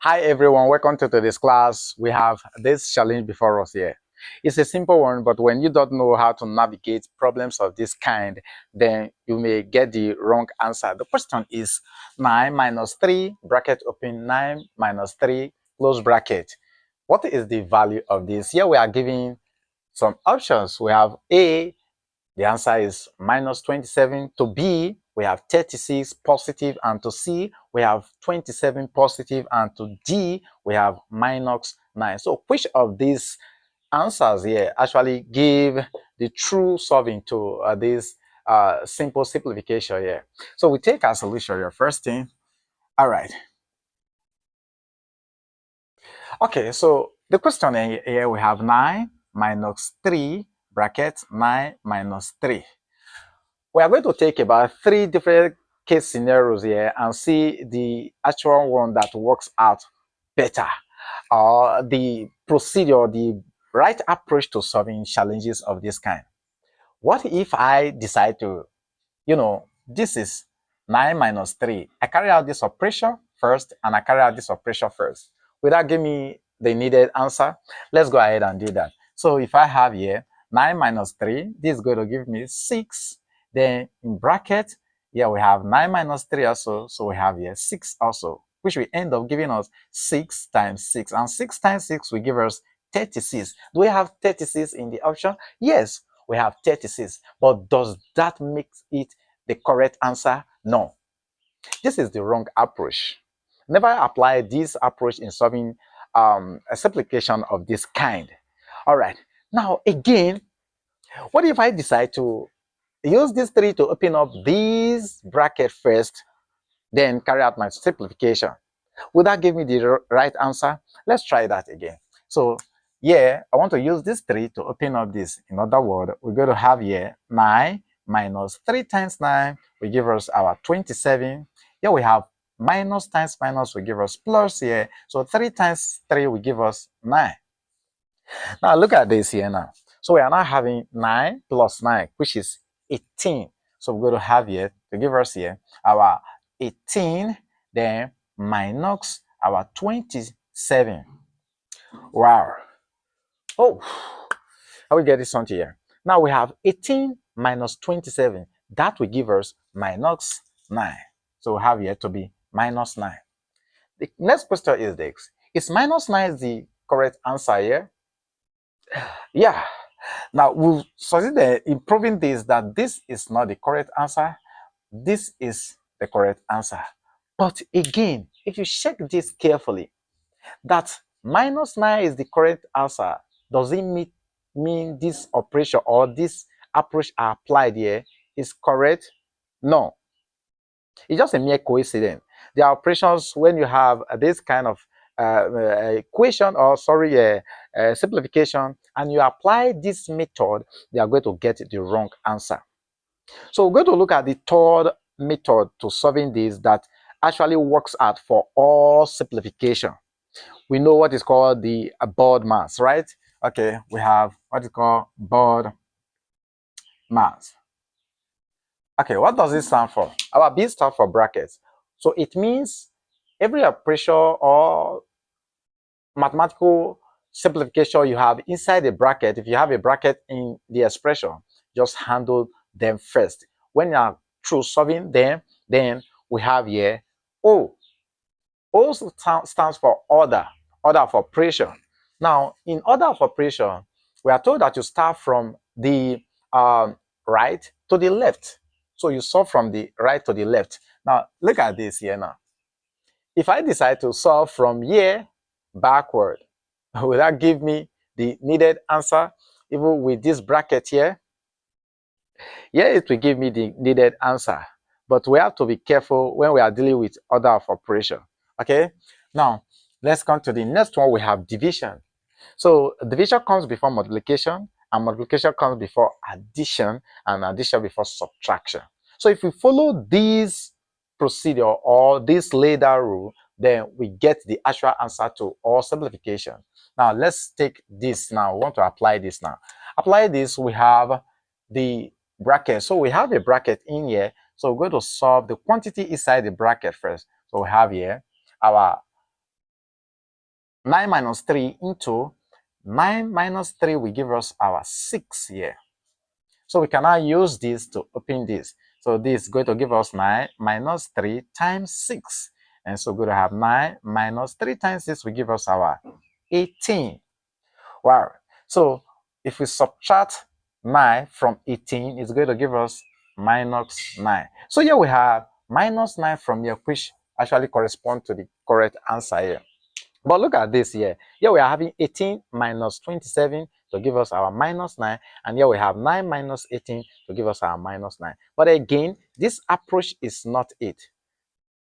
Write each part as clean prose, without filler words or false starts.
Hi everyone, welcome to today's class. We have this challenge before us here. It's a simple one, but when you don't know how to navigate problems of this kind, then you may get the wrong answer. The question is 9 minus 3, bracket open, 9 minus 3, close bracket. What is the value of this? Here we are giving some options. We have A, the answer is minus 27. To B, we have 36 positive, and to C, we have 27 positive, and to D, we have minus 9. So which of these answers here actually give the true solving to this simple simplification here? So we take our solution here first thing. All right. Okay, so the question here we have 9 minus 3 bracket 9 minus 3. We are going to take about 3 different case scenarios here and see the actual one that works out better, or the procedure, the right approach to solving challenges of this kind. What if I decide to, this is 9 minus 3. I carry out this operation first and I carry out this operation first. Will that give me the needed answer? Let's go ahead and do that. So if I have here 9 minus 3, this is going to give me 6. Then in bracket, here we have 9 minus 3 also, so we have here 6 also, which will end up giving us 6 times 6. And 6 times 6 will give us 36. Do we have 36 in the option? Yes, we have 36. But does that make it the correct answer? No. This is the wrong approach. Never apply this approach in solving a simplification of this kind. All right. Now, again, what if I decide to use this 3 to open up this bracket first, then carry out my simplification? Will that give me the right answer? Let's try that again. So yeah, I want to use this 3 to open up this. In other words, we're going to have here 9 minus 3 times 9 will give us our 27. Here we have minus times minus will give us plus here. So 3 times 3 will give us 9. Now look at this here now. So we are now having 9 plus 9, which is 18. So we're going to have here, to give us here, our 18, then minus our 27. Wow. Oh, how we get this on here? Now we have 18 minus 27. That will give us minus 9. So we have here to be minus 9. The next question is this. Is minus 9 the correct answer here? Yeah. Now we've succeeded in proving this, that this is not the correct answer. This is the correct answer. But again, if you check this carefully, that minus 9 is the correct answer, does it mean this operation or this approach applied here is correct? No. It's just a mere coincidence. There are operations when you have this kind of equation, or simplification, and you apply this method, they are going to get the wrong answer. So we're going to look at the third method to solving this that actually works out for all simplification. We know what is called the board mass, right? Okay, we have what is called board mass. Okay, what does it stand for? Our B stands for brackets. So it means every operation or mathematical simplification you have inside the bracket, if you have a bracket in the expression, just handle them first. When you are through solving them, then we have here O. O stands for order of operation. Now, in order of operation, we are told that you start from the right to the left. So you solve from the right to the left. Now, look at this here now. If I decide to solve from here backward, will that give me the needed answer? Even with this bracket here, yeah, it will give me the needed answer. But we have to be careful when we are dealing with order of operation. Okay, now let's come to the next one. We have division. So division comes before multiplication, and multiplication comes before addition, and addition before subtraction. So if we follow this procedure or this ladder rule, then we get the actual answer to all simplification. Now let's take this now. We want to apply this now. Apply this, we have the bracket. So we have a bracket in here. So we're going to solve the quantity inside the bracket first. So we have here our 9 minus 3 into 9 minus 3 will give us our 6 here. So we can now use this to open this. So this is going to give us 9 minus 3 times 6. And so we're going to have 9 minus 3 times 6 will give us our 18. Wow. So if we subtract 9 from 18, it's going to give us minus 9. So here we have minus 9 from here, which actually corresponds to the correct answer here. But look at this here. Here we are having 18 minus 27 to give us our minus 9. And here we have 9 minus 18 to give us our minus 9. But again, this approach is not it.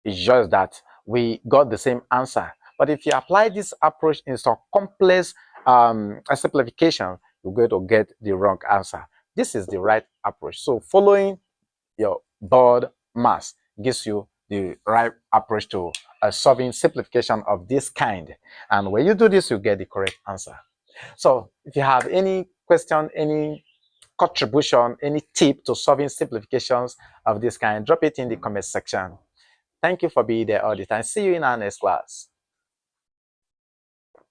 It's just that we got the same answer. But if you apply this approach in some complex simplification, you're going to get the wrong answer. This is the right approach. So following your board math gives you the right approach to solving simplification of this kind. And when you do this, you get the correct answer. So if you have any question, any contribution, any tip to solving simplifications of this kind, drop it in the comment section. Thank you for being there all the time. See you in our next class.